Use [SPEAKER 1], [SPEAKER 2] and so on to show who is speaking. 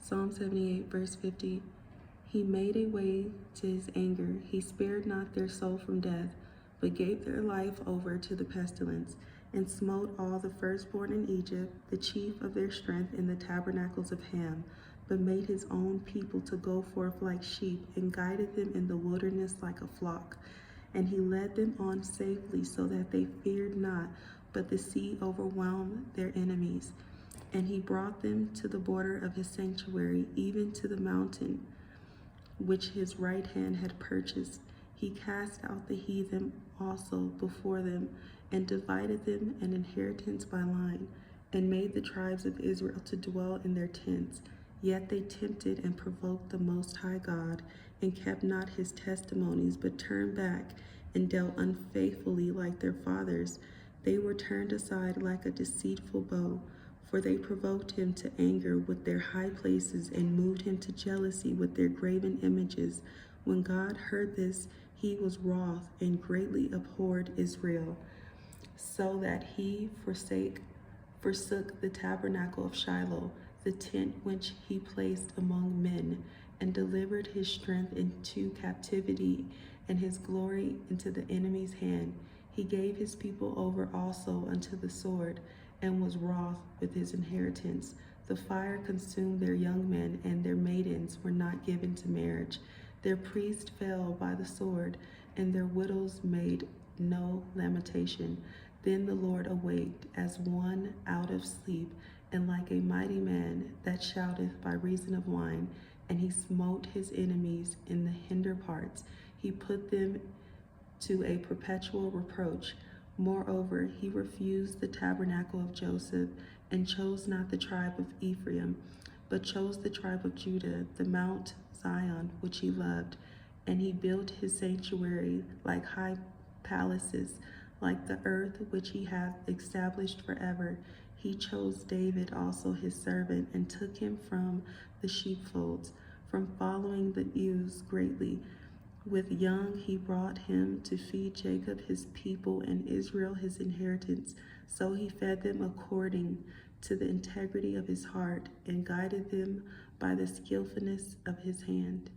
[SPEAKER 1] Psalm 78, verse 50. He made a way to his anger. He spared not their soul from death, but gave their life over to the pestilence, and smote all the firstborn in Egypt, the chief of their strength in the tabernacles of Ham, but made his own people to go forth like sheep, and guided them in the wilderness like a flock. And he led them on safely, so that they feared not, but the sea overwhelmed their enemies. And he brought them to the border of his sanctuary, even to the mountain which his right hand had purchased. He cast out the heathen also before them, and divided them an inheritance by line, and made the tribes of Israel to dwell in their tents. Yet they tempted and provoked the Most High God, and kept not his testimonies, but turned back and dealt unfaithfully like their fathers. They were turned aside like a deceitful bow, for they provoked him to anger with their high places, and moved him to jealousy with their graven images. When God heard this, he was wroth, and greatly abhorred Israel, so that he forsook the tabernacle of Shiloh, the tent which he placed among men, and delivered his strength into captivity, and his glory into the enemy's hand. He gave his people over also unto the sword, and was wroth with his inheritance. The fire consumed their young men, and their maidens were not given to marriage. Their priests fell by the sword, and their widows made no lamentation. Then the Lord awaked as one out of sleep, and like a mighty man that shouteth by reason of wine, and he smote his enemies in the hinder parts. He put them to a perpetual reproach. Moreover, he refused the tabernacle of Joseph, and chose not the tribe of Ephraim, but chose the tribe of Judah, the Mount Zion, which he loved. And he built his sanctuary like high palaces, like the earth which he hath established forever. He chose David also his servant, and took him from the sheepfolds, from following the ewes greatly. With young he brought him to feed Jacob his people, and Israel his inheritance. So he fed them according to the integrity of his heart, and guided them by the skillfulness of his hand.